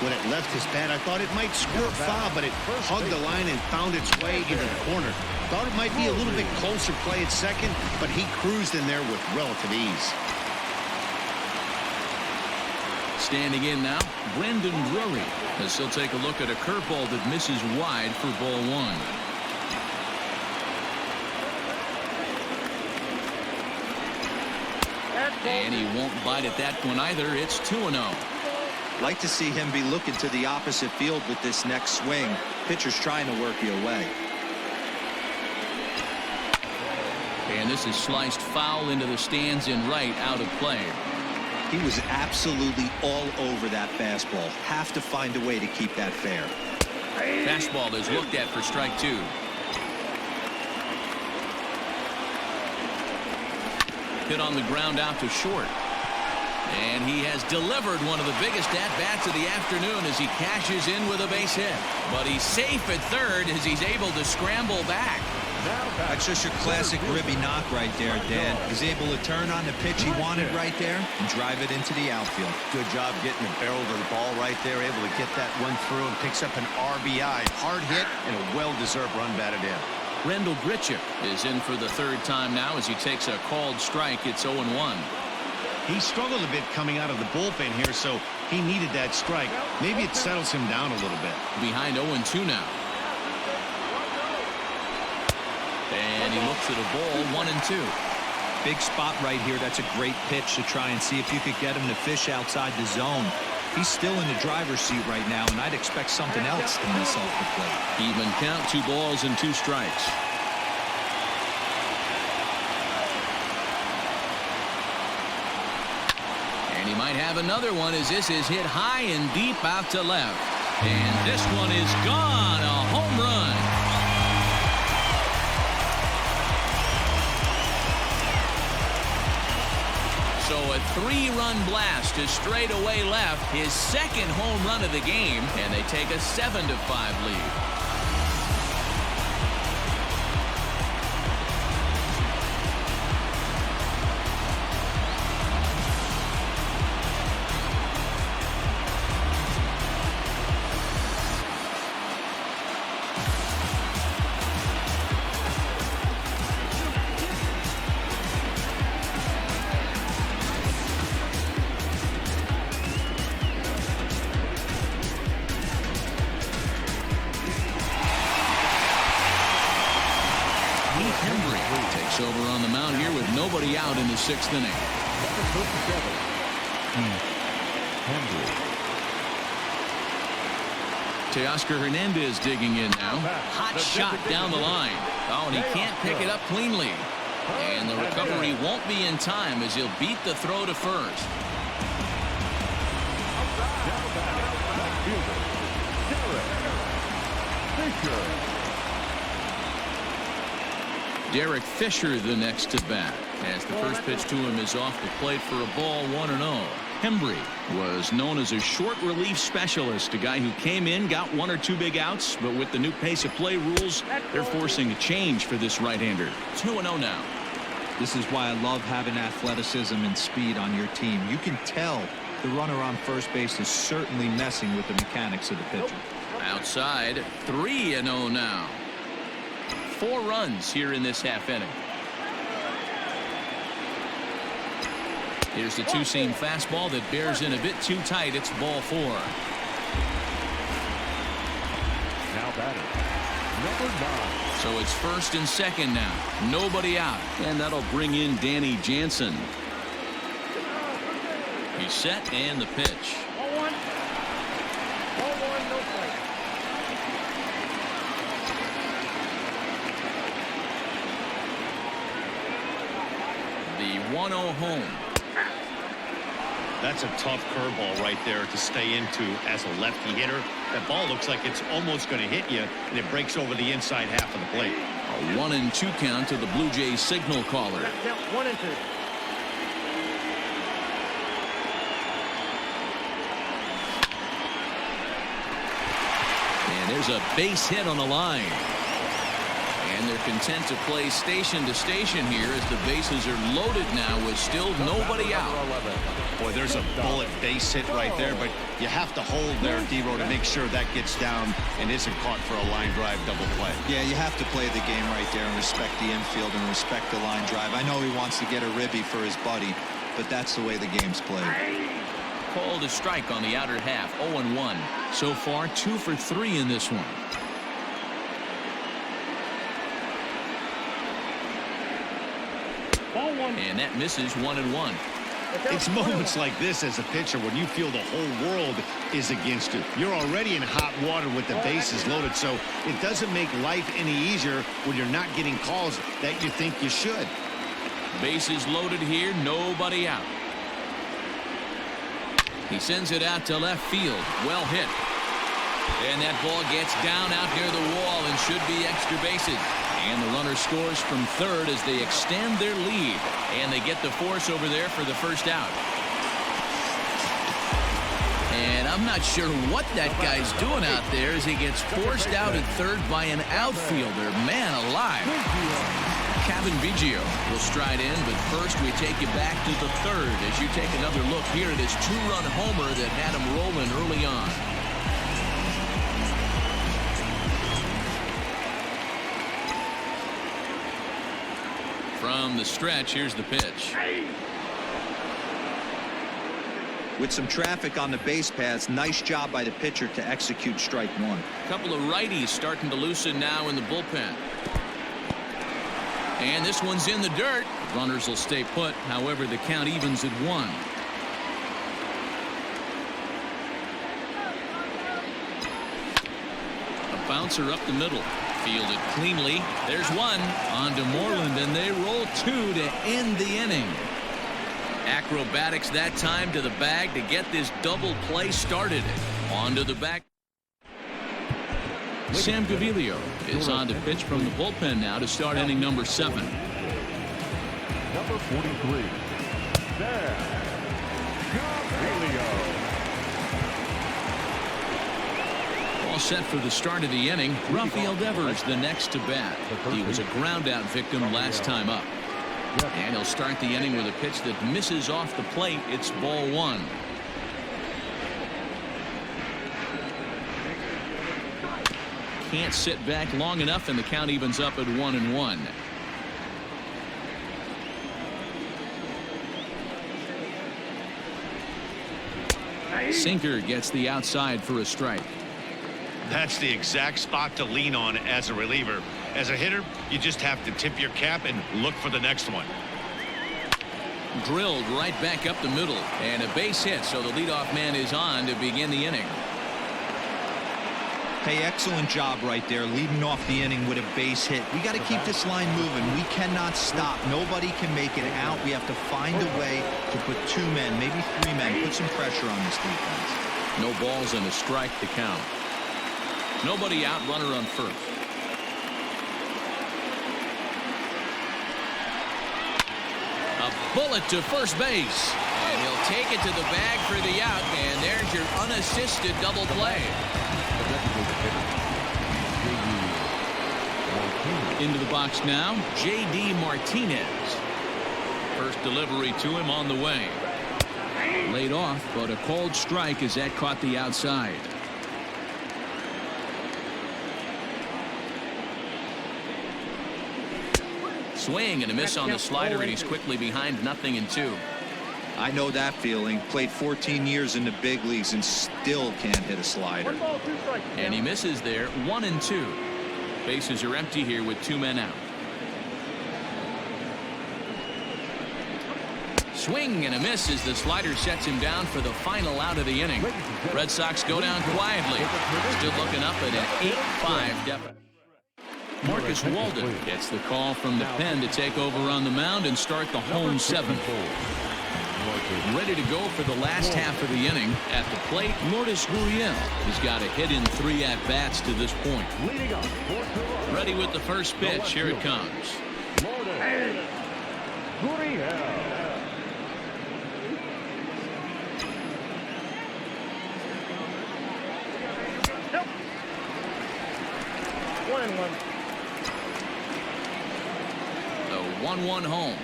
When it left his bat, I thought it might squirt foul, but it hugged the line and found its way into the corner. Thought it might be a little bit closer play at second, but he cruised in there with relative ease. Standing in now, Brendan Drury, as he'll take a look at a curveball that misses wide for ball 1. And he won't bite at that one either. It's 2-0. Like to see him be looking to the opposite field with this next swing. Pitcher's trying to work you away. And this is sliced foul into the stands in right, out of play. He was absolutely all over that fastball. Have to find a way to keep that fair. Fastball is looked at for strike 2. Hit on the ground out to short. And he has delivered one of the biggest at-bats of the afternoon as he cashes in with a base hit. But he's safe at third as he's able to scramble back. That's just your classic ribby knock right there, Dan. He's able to turn on the pitch he wanted right there and drive it into the outfield. Good job getting the barrel to the ball right there, able to get that one through and picks up an RBI. Hard hit and a well-deserved run batted in. Rendell Grichuk is in for the 3rd time now as he takes a called strike. It's 0-1. He struggled a bit coming out of the bullpen here, so he needed that strike. Maybe it settles him down a little bit. Behind 0-2 now. And he looks at a ball, 1-2. Big spot right here. That's a great pitch to try and see if you could get him to fish outside the zone. He's still in the driver's seat right now, and I'd expect something else to miss off the plate. Even count, 2 balls and 2 strikes. And he might have another one as this is hit high and deep out to left. And this one is gone. A home run. So a 3-run blast to straightaway left, his 2nd home run of the game, and they take a 7-5 lead. Over on the mound here with nobody out in the 6th inning. Teoscar Hernandez digging in now. Hot shot down the line. Oh, and he can't pick it up cleanly. And the recovery won't be in time as he'll beat the throw to first. Derek Fisher the next to bat as the first pitch to him is off the plate for a ball, 1-0. Hembry was known as a short relief specialist, a guy who came in, got 1 or 2 big outs, but with the new pace of play rules, they're forcing a change for this right-hander. 2-0 now. This is why I love having athleticism and speed on your team. You can tell the runner on first base is certainly messing with the mechanics of the pitcher. Outside, 3-0 now. 4 runs here in this half inning. Here's the 2-seam fastball that bears in a bit too tight. It's ball 4. Now batting, number 9. So it's 1st and 2nd now. Nobody out. And that'll bring in Danny Jansen. He's set and the pitch. 0-1. 0-1, no play. The 1-0 home. That's a tough curveball right there to stay into as a lefty hitter. That ball looks like it's almost going to hit you, and it breaks over the inside half of the plate. A 1-2 count to the Blue Jays signal caller. Count 1-2. And there's a base hit on the line. And they're content to play station to station here as the bases are loaded now with still nobody out. Boy, there's a bullet base hit right there, but you have to hold there, D-Row, to make sure that gets down and isn't caught for a line drive double play. Yeah, you have to play the game right there and respect the infield and respect the line drive. I know he wants to get a ribby for his buddy, but that's the way the game's played. Called a strike on the outer half. 0-1. So far 2 for 3 in this one. Ball 1. And that misses 1-1. It's moments like this as a pitcher when you feel the whole world is against you. You're already in hot water with the bases loaded, so it doesn't make life any easier when you're not getting calls that you think you should. Bases loaded here, nobody out. He sends it out to left field. Well hit. And that ball gets down out near the wall and should be extra bases. And the runner scores from third as they extend their lead. And they get the force over there for the first out. And I'm not sure what that guy's doing out there as he gets forced out at third by an outfielder. Man alive. Kevin Biggio will stride in, but first we take you back to the third as you take another look here at his 2-run homer that had him rolling early on. From the stretch, here's the pitch. With some traffic on the base paths, nice job by the pitcher to execute strike one. A couple of righties starting to loosen now in the bullpen. And this one's in the dirt. Runners will stay put. However, the count evens at 1. A bouncer up the middle. Fielded cleanly. There's one on to Moreland, and they roll 2 to end the inning. Acrobatics that time to the bag to get this double play started. On to the back. Sam Gaviglio is on to pitch from the bullpen now to start inning number 7. Number 43. Sam Gaviglio. All set for the start of the inning. Rafael Devers the next to bat. He was a ground out victim last time up. And he'll start the inning with a pitch that misses off the plate. It's ball 1. Can't sit back long enough, and the count evens up at 1-1. Sinker gets the outside for a strike. That's the exact spot to lean on as a reliever. As a hitter, you just have to tip your cap and look for the next one. Drilled right back up the middle, and a base hit, so the leadoff man is on to begin the inning. Hey, excellent job right there, leading off the inning with a base hit. We got to keep this line moving. We cannot stop. Nobody can make it out. We have to find a way to put 2 men, maybe 3 men, put some pressure on this defense. No balls and a strike to count. Nobody out, runner on first. A bullet to first base. And he'll take it to the bag for the out, and there's your unassisted double play. Into the box now, J.D. Martinez. First delivery to him on the way. Laid off, but a called strike as that caught the outside. Swing and a miss on the slider, and he's quickly behind 0-2. I know that feeling. Played 14 years in the big leagues and still can't hit a slider. 1 ball, 2 strikes. And he misses there. 1-2. Bases are empty here with 2 men out. Swing and a miss as the slider sets him down for the final out of the inning. Red Sox go down quietly. Still looking up at an 8-5 deficit. Marcus Walden gets the call from the pen to take over on the mound and start the home 7th. Ready to go for the last half of the inning. At the plate, Lourdes Gurriel. He's got a hit in 3 at-bats to this point. Ready with the first pitch. Here it comes. Gurriel. 1-1. The 1-1 home.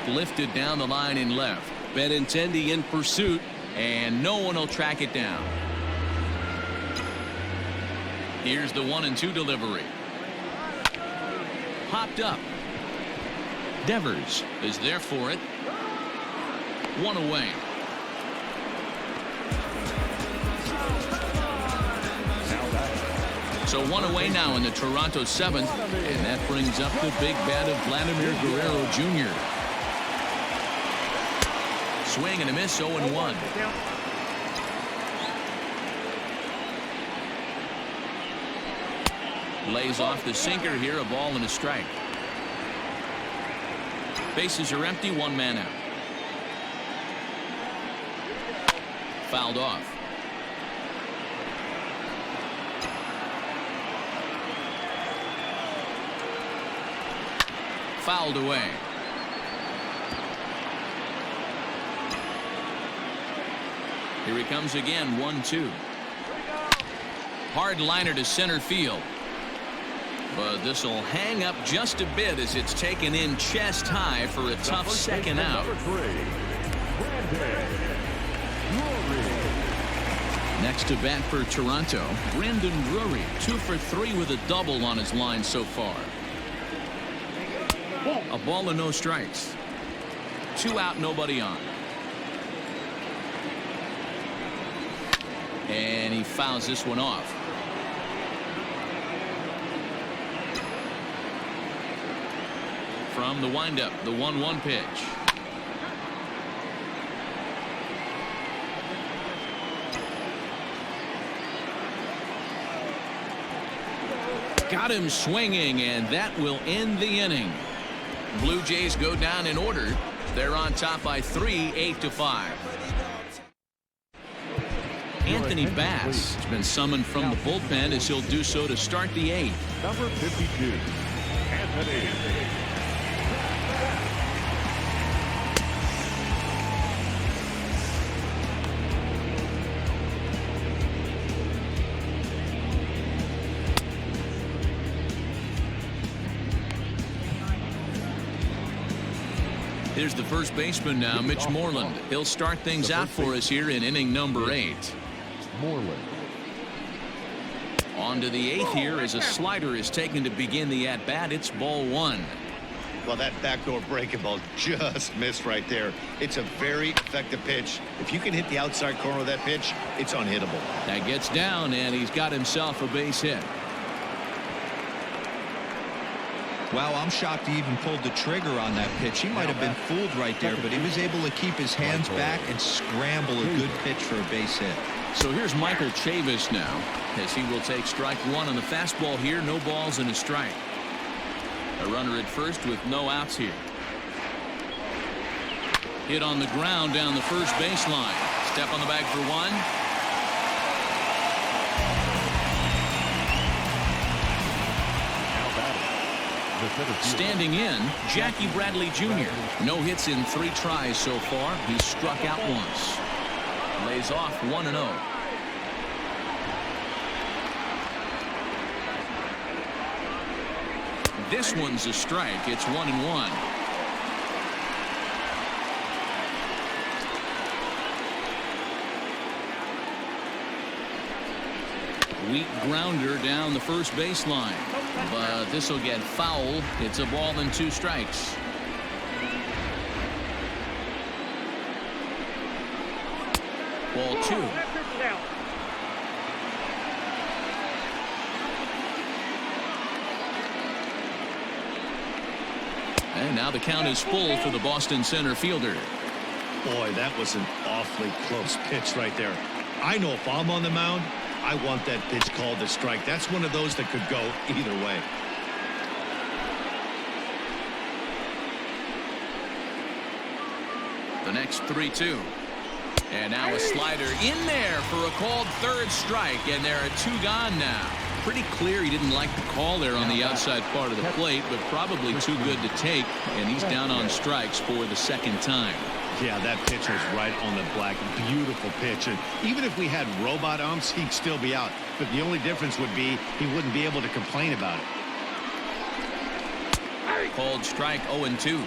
Lifted down the line in left. Benintendi in pursuit, and no one will track it down. Here's the 1-2 delivery. Popped up. Devers is there for it. 1 away. So 1 away now in the Toronto 7th, and that brings up the big bat of Vladimir Guerrero Jr. Swing and a miss, 0-1. Lays off the sinker here, a ball and a strike. Bases are empty, 1 man out. Fouled off. Fouled away. Here he comes again, 1-2. Hard liner to center field. But this will hang up just a bit as it's taken in chest high for a tough second out. Next to bat for Toronto, Brandon Drury, 2 for 3 with a double on his line so far. A ball and no strikes. 2 out, nobody on. And he fouls this one off. From the windup, the 1-1 pitch. Got him swinging, and that will end the inning. Blue Jays go down in order. They're on top by 3, 8-5. Anthony Bass has been summoned from the bullpen as he'll do so to start the 8th. Number 52, Anthony. Here's the first baseman now, Mitch Moreland. He'll start things out for us here in inning number 8. Moreland. On to the 8th here as a slider is taken to begin the at-bat. It's ball 1. Well, that backdoor breaking ball just missed right there. It's a very effective pitch. If you can hit the outside corner of that pitch, it's unhittable. That gets down, and he's got himself a base hit. Wow, I'm shocked he even pulled the trigger on that pitch. He might have been fooled right there, but he was able to keep his hands back and scramble a good pitch for a base hit. So here's Michael Chavis now, as he will take strike 1 on the fastball here. No balls and a strike. A runner at first with no outs here. Hit on the ground down the first baseline. Step on the bag for 1. Standing in, Jackie Bradley Jr. No hits in 3 tries so far. He's struck out once. Lays off 1-0. This one's a strike. It's 1-1. Weak grounder down the first baseline, but this will get foul. It's a ball and 2 strikes. Ball 2. And now the count is full for the Boston center fielder. Boy, that was an awfully close pitch right there. I know if I'm on the mound, I want that pitch called a strike. That's one of those that could go either way. The next 3-2. And now a slider in there for a called third strike, and there are 2 gone now. Pretty clear he didn't like the call there on the outside part of the plate, but probably too good to take, and he's down on strikes for the second time. Yeah, that pitch was right on the black. Beautiful pitch. And even if we had robot umps, he'd still be out. But the only difference would be he wouldn't be able to complain about it. Called strike 0-2.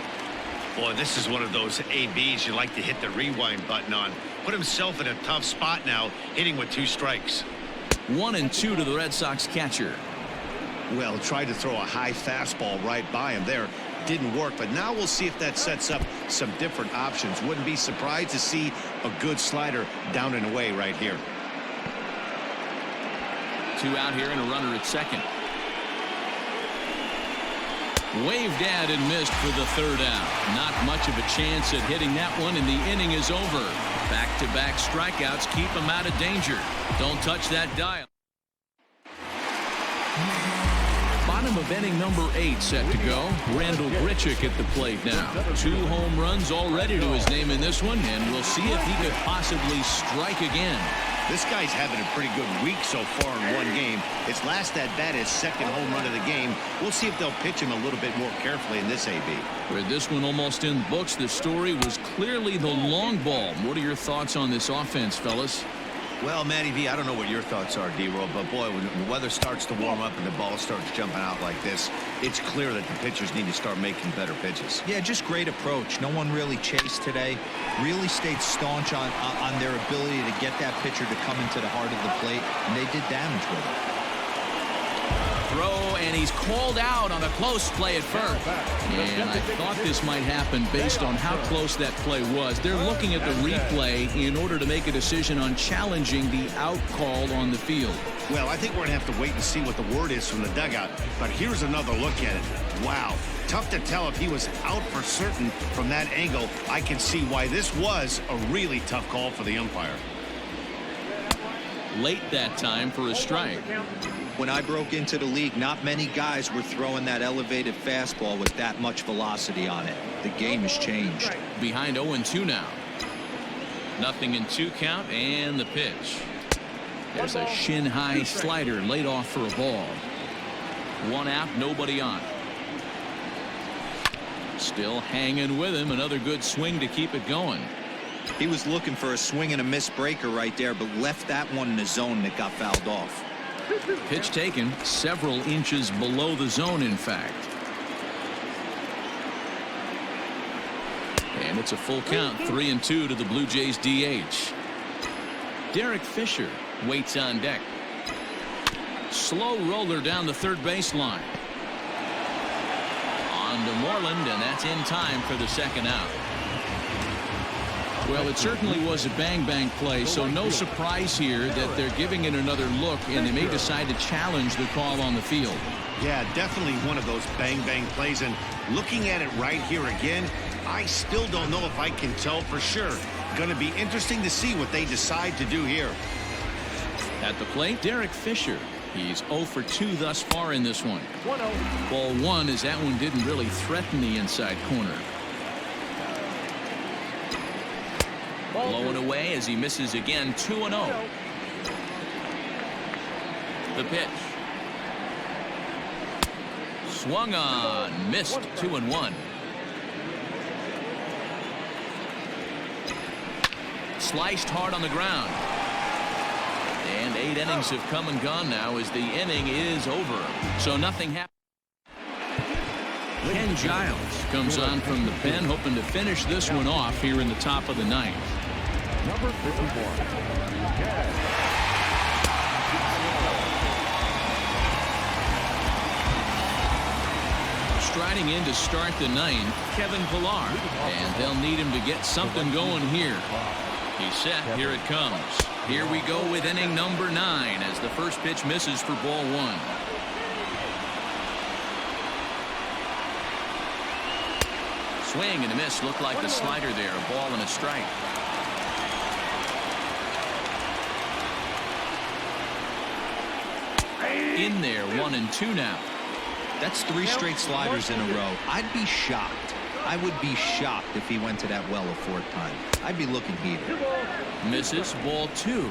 Boy, this is one of those ABs you like to hit the rewind button on. Put himself in a tough spot now, hitting with 2 strikes. 1-2 to the Red Sox catcher. Well, tried to throw a high fastball right by him there. Didn't work, but now we'll see if that sets up some different options. Wouldn't be surprised to see a good slider down and away right here. 2 out here and a runner at second. Waved at and missed for the 3rd out. Not much of a chance at hitting that one, and the inning is over. Back-to-back strikeouts keep him out of danger. Don't touch that dial. Bottom of inning number 8 set to go. Randall Grichuk at the plate now. 2 home runs already to his name in this one, and we'll see if he could possibly strike again. This guy's having a pretty good week so far in one game. His last at bat, his 2nd home run of the game. We'll see if they'll pitch him a little bit more carefully in this AB. With this one almost in the books, the story was clearly the long ball. What are your thoughts on this offense, fellas? Well, Matty V, I don't know what your thoughts are, D-Roll, but boy, when the weather starts to warm up and the ball starts jumping out like this, it's clear that the pitchers need to start making better pitches. Yeah, just great approach. No one really chased today. Really stayed staunch on their ability to get that pitcher to come into the heart of the plate, and they did damage with it. Throw, and he's called out on a close play at first. And I thought this might happen based on how close that play was. They're looking at the replay in order to make a decision on challenging the out call on the field. Well, I think we're going to have to wait and see what the word is from the dugout. But here's another look at it. Wow. Tough to tell if he was out for certain from that angle. I can see why this was a really tough call for the umpire. Late that time for a strike. When I broke into the league, not many guys were throwing that elevated fastball with that much velocity on it. The game has changed. Behind 0-2 now. 0-2 count, and the pitch. There's a shin-high slider laid off for a ball. 1 out, nobody on. Still hanging with him. Another good swing to keep it going. He was looking for a swing and a miss breaker right there, but left that one in the zone that got fouled off. Pitch taken several inches below the zone, in fact. And it's a full count. 3-2 to the Blue Jays DH. Derek Fisher waits on deck. Slow roller down the third baseline. On to Moreland, and that's in time for the 2nd out. Well, it certainly was a bang-bang play, so no surprise here that they're giving it another look, and they may decide to challenge the call on the field. Yeah, definitely one of those bang-bang plays, and looking at it right here again, I still don't know if I can tell for sure. Going to be interesting to see what they decide to do here. At the plate, Derek Fisher. He's 0 for 2 thus far in this one. Ball 1, as that one didn't really threaten the inside corner. Blowing away as he misses again. 2-0. The pitch. Swung on. Missed. 2-1. Sliced hard on the ground. And 8 innings have come and gone now as the inning is over. So nothing happened. Ken Giles comes on from the pen, hoping to finish this one off here in the top of the 9th. Number 51. Striding in to start the 9th, Kevin Pillar, and they'll need him to get something going here. He's set. Here it comes. Here we go with inning number 9 as the first pitch misses for ball 1. Swing and a miss. Looked like the slider there. A ball and a strike. In there. 1-2 now. That's 3 straight sliders in a row. I'd be shocked I would be shocked if he went to that well a fourth time. I'd be looking heated. Misses, ball 2.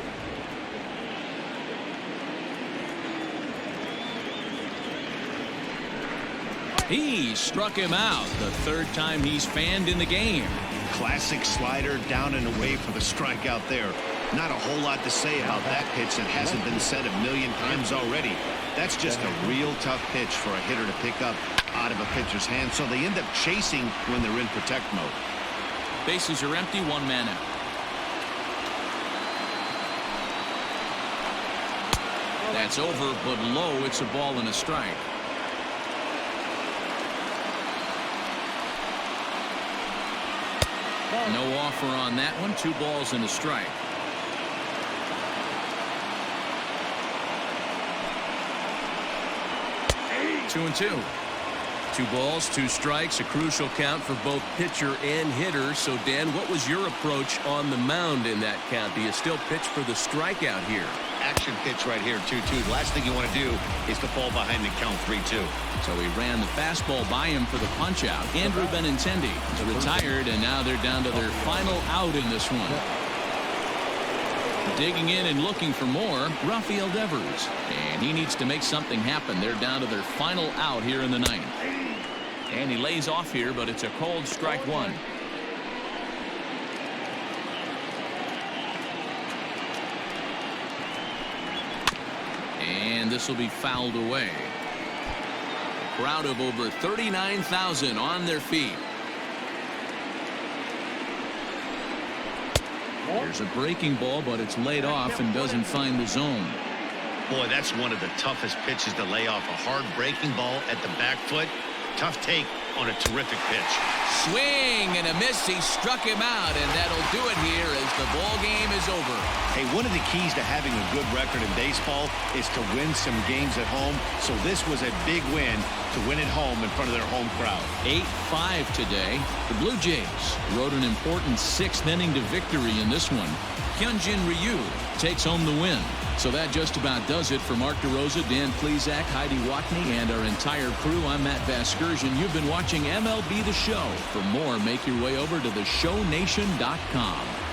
He struck him out, the third time he's fanned in the game. Classic slider down and away for the strikeout there. Not a whole lot to say about that pitch that hasn't been said a million times already. That's just a real tough pitch for a hitter to pick up out of a pitcher's hand, so they end up chasing when they're in protect mode. Bases are empty, 1 man out. That's over, but low. It's a ball and a strike. No offer on that one. 2 balls and a strike. Two and 2. 2 balls, 2 strikes, a crucial count for both pitcher and hitter. So, Dan, what was your approach on the mound in that count? Do you still pitch for the strikeout here? Action pitch right here, 2-2. The last thing you want to do is to fall behind and count 3-2. So he ran the fastball by him for the punch-out. Andrew Benintendi is retired, and now they're down to their final out in this one. Digging in and looking for more, Rafael Devers. And he needs to make something happen. They're down to their final out here in the ninth. And he lays off here, but it's a cold strike 1. And this will be fouled away. A crowd of over 39,000 on their feet. Here's a breaking ball, but it's laid off and doesn't find the zone. Boy, that's one of the toughest pitches to lay off. A hard breaking ball at the back foot. Tough take on a terrific pitch. Swing and a miss. He struck him out, and that'll do it here as the ball game is over. Hey, one of the keys to having a good record in baseball is to win some games at home. So this was a big win to win at home in front of their home crowd. 8-5 today. The Blue Jays rode an important 6th inning to victory in this one. Hyunjin Ryu takes home the win. So that just about does it for Mark DeRosa, Dan Plesac, Heidi Watney, and our entire crew. I'm Matt Vasgersian. You've been watching MLB The Show. For more, make your way over to theshownation.com.